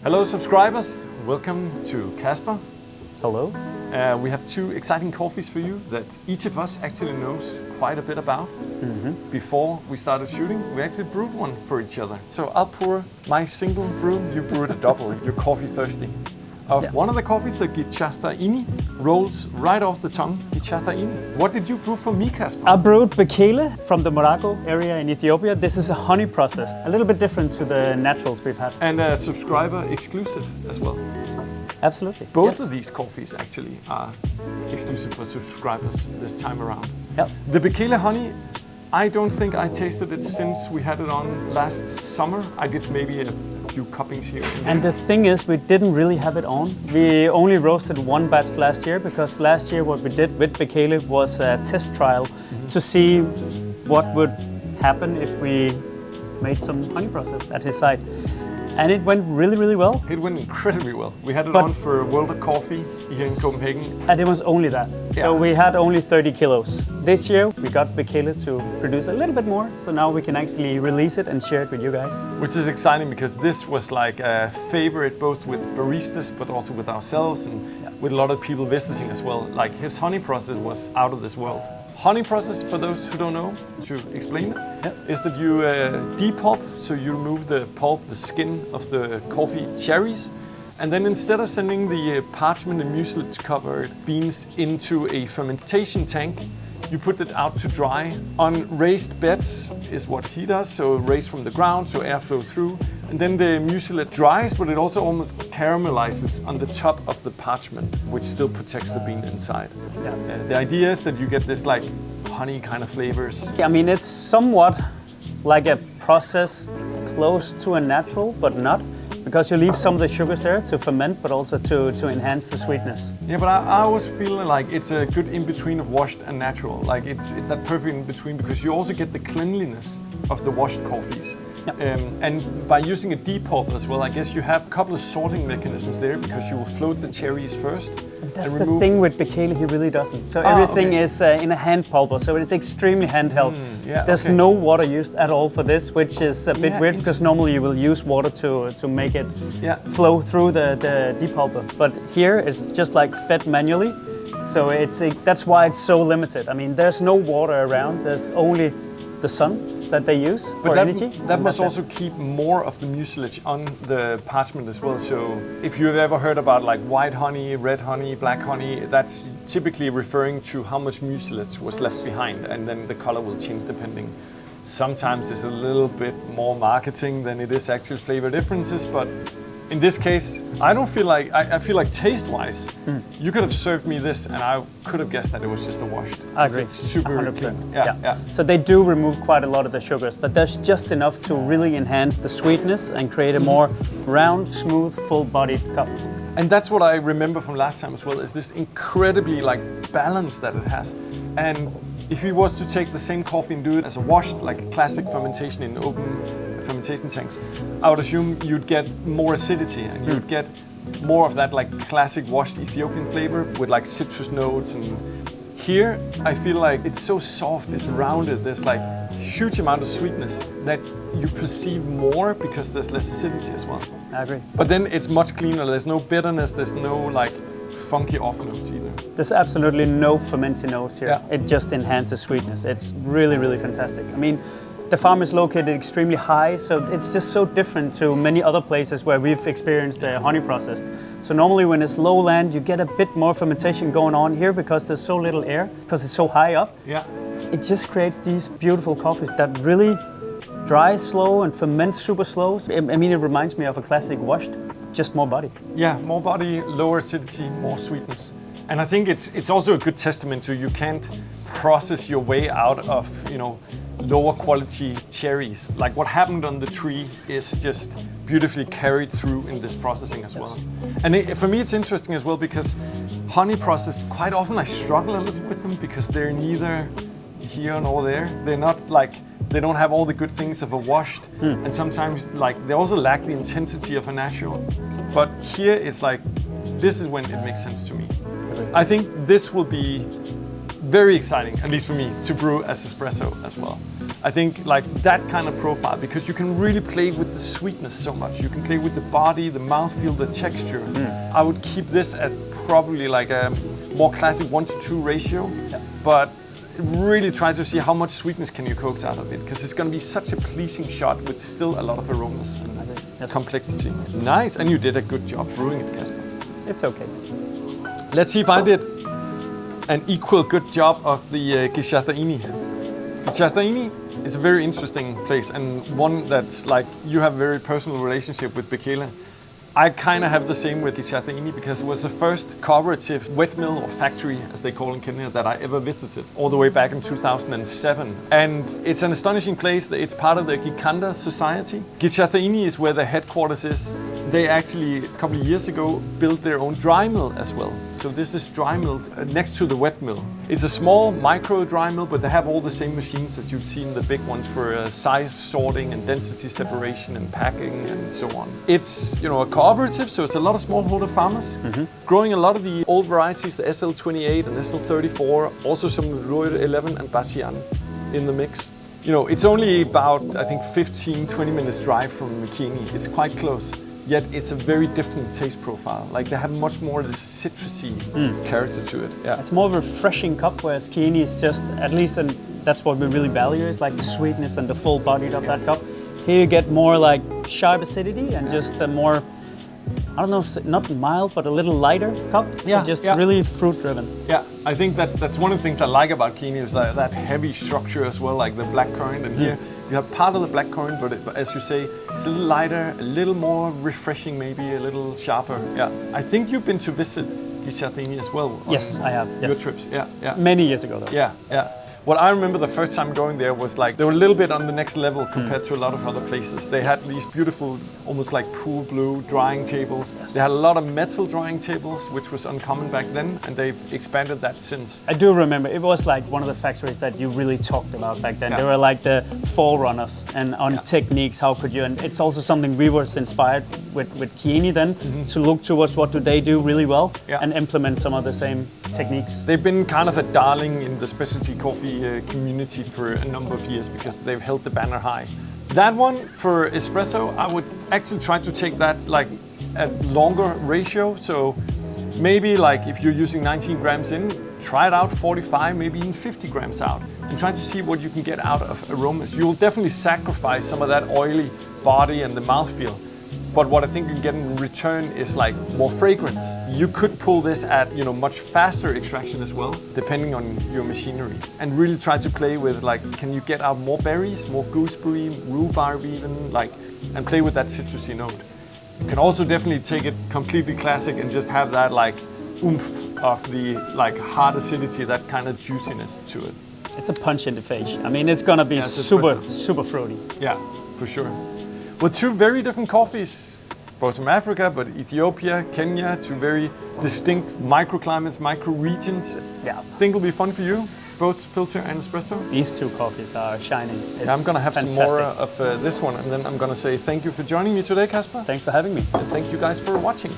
Hello subscribers, welcome to Casper. Hello. We have two exciting coffees for you that each of us actually knows quite a bit about. Before we started shooting, we actually brewed one for each other. So I'll pour my single brew, you brew a double, you're coffee thirsty. One of the coffees, the Gichathaini, rolls right off the tongue, Gichathaini. What did you brew for me, Casper? I brewed Bekele from the Morocco area in Ethiopia. This is a honey process, a little bit different to the naturals we've had. And a subscriber exclusive as well. Absolutely. Both of these coffees actually are exclusive for subscribers this time around. Yep. The Bekele honey, I don't think I tasted it since we had it on last summer. I did maybe a few cuppings here. And the thing is, we didn't really have it on. We only roasted one batch last year because last year what we did with Bekele was a test trial to see what would happen if we made some honey process at his site. And it went really, really well. It went incredibly well. We had it on for World of Coffee here in Copenhagen. And it was only that. Yeah. So we had only 30 kilos. This year we got Bekele to produce a little bit more. So now we can actually release it and share it with you guys. Which is exciting because this was like a favorite both with baristas but also with ourselves and with a lot of people visiting as well. Like his honey process was out of this world. Honey process, for those who don't know, to explain it, is that you depulp, so you remove the pulp, the skin of the coffee cherries, and then instead of sending the parchment and mucilage covered beans into a fermentation tank, you put it out to dry on raised beds, is what he does, so raised from the ground, so air flows through. And then the mucilage dries, but it also almost caramelizes on the top of the parchment, which still protects the bean inside. Yeah. The idea is that you get this like honey kind of flavors. I mean, it's somewhat like a process close to a natural, but not, because you leave some of the sugars there to ferment, but also to enhance the sweetness. Yeah, but I always feel like it's a good in-between of washed and natural. Like it's that perfect in-between because you also get the cleanliness of the washed coffees. Yep. And by using a depulp as well, I guess you have a couple of sorting mechanisms there because you will float the cherries first. That's the thing with Bekele, he really doesn't. So everything is in a hand pulper, so it's extremely handheld. There's no water used at all for this, which is a bit weird because normally you will use water to make it flow through the depulper. But here it's just like fed manually, so that's why it's so limited. I mean, there's no water around, there's only the sun that they use for energy. That must also keep more of the mucilage on the parchment as well. So if you've ever heard about like white honey, red honey, black honey, that's typically referring to how much mucilage was left behind, and then the color will change depending. Sometimes there's a little bit more marketing than it is actual flavor differences, but in this case, I don't feel like, I feel like taste-wise, you could have served me this and I could have guessed that it was just a washed. I agree. It's super 100%. clean. Yeah. So they do remove quite a lot of the sugars, but there's just enough to really enhance the sweetness and create a more round, smooth, full-bodied cup. And that's what I remember from last time as well, is this incredibly like balance that it has. And if you was to take the same coffee and do it as a washed, like a classic fermentation in open fermentation tanks, I would assume you'd get more acidity and you'd get more of that like classic washed Ethiopian flavor with like citrus notes. And here I feel like it's so soft, it's rounded, there's like huge amount of sweetness that you perceive more because there's less acidity as well. I agree. But then it's much cleaner, there's no bitterness, there's no like funky off notes either. There's absolutely no fermenting notes here. It just enhances sweetness. It's really, really fantastic. I mean, the farm is located extremely high, so it's just so different to many other places where we've experienced the honey process. So normally when it's low land, you get a bit more fermentation going on here because there's so little air, because it's so high up. It just creates these beautiful coffees that really dry slow and ferment super slow. I mean, it reminds me of a classic washed, just more body. Yeah, more body, lower acidity, more sweetness. And I think it's also a good testament to you can't process your way out of, you know, lower quality cherries. Like what happened on the tree is just beautifully carried through in this processing as well. And for me it's interesting as well because honey process, quite often I struggle a little with them because they're neither here nor there. They're not like, they don't have all the good things of a washed, and sometimes like they also lack the intensity of a natural. But here it's like, this is when it makes sense to me. I think this will be very exciting, at least for me, to brew as espresso as well. I think like that kind of profile, because you can really play with the sweetness so much. You can play with the body, the mouthfeel, the texture. I would keep this at probably like a more classic 1-to-2 ratio, but really try to see how much sweetness can you coax out of it, because it's going to be such a pleasing shot with still a lot of aromas and complexity. Nice, and you did a good job brewing it, Kasper. It's okay. Let's see if I did an equal good job of the Gichathaini. Gichathaini is a very interesting place, and one that's like, you have a very personal relationship with Bekele. I kind of have the same with Gichathaini, because it was the first cooperative wet mill or factory, as they call in Kenya, that I ever visited, all the way back in 2007. And it's an astonishing place. It's part of the Gicanda society. Gichathaini is where the headquarters is. They actually, a couple of years ago, built their own dry mill as well. So this is dry mill next to the wet mill. It's a small micro dry mill, but they have all the same machines that you've seen, the big ones for size sorting and density separation and packing and so on. It's, you know, a cooperative, so it's a lot of smallholder farmers growing a lot of the old varieties, the SL28 and SL34, also some Ruhr 11 and Baxian in the mix. You know, it's only about, I think, 15-20 minutes drive from Kieni. It's quite close, yet it's a very different taste profile. Like, they have much more of this citrusy character to it. Yeah. It's more of a refreshing cup, whereas Kieni is just, at least, and that's what we really value, is like the sweetness and the full body of that cup. Here you get more like sharp acidity and just a more, I don't know, not mild, but a little lighter cup. Just really fruit driven. Yeah, I think that's one of the things I like about Kieni, is that heavy structure as well, like the blackcurrant. And here you have part of the blackcurrant, but as you say, it's a little lighter, a little more refreshing, maybe a little sharper. Yeah, I think you've been to visit Gishathini as well. Yes, I have. Your trips. Yeah, yeah. Many years ago, though. Yeah, yeah. What I remember the first time going there was like, they were a little bit on the next level compared to a lot of other places. They had these beautiful, almost like pool blue drying tables. They had a lot of metal drying tables, which was uncommon back then, and they've expanded that since. I do remember, it was like one of the factories that you really talked about back then. They were like the forerunners and on techniques, how could you, and it's also something we were inspired with Kieni then, to look towards what do they do really well and implement some of the same techniques. They've been kind of a darling in the specialty coffee community for a number of years, because they've held the banner high. That one for espresso, I would actually try to take that like a longer ratio. So maybe like if you're using 19 grams in, try it out 45, maybe even 50 grams out, and try to see what you can get out of aromas. You'll definitely sacrifice some of that oily body and the mouthfeel. But what I think you get in return is like more fragrance. You could pull this at, you know, much faster extraction as well, depending on your machinery, and really try to play with like, can you get out more berries, more gooseberry, rhubarb even, like, and play with that citrusy note. You can also definitely take it completely classic and just have that like oomph of the like hard acidity, that kind of juiciness to it. It's a punch in the face. I mean, it's gonna be super fruity. Yeah, for sure. Well, two very different coffees, both from Africa, but Ethiopia, Kenya, two very distinct microclimates, micro-regions. Yeah. I think it'll be fun for you, both filter and espresso. These two coffees are shining. Yeah, I'm going to have some more of this one, and then I'm going to say thank you for joining me today, Kasper. Thanks for having me. And thank you guys for watching.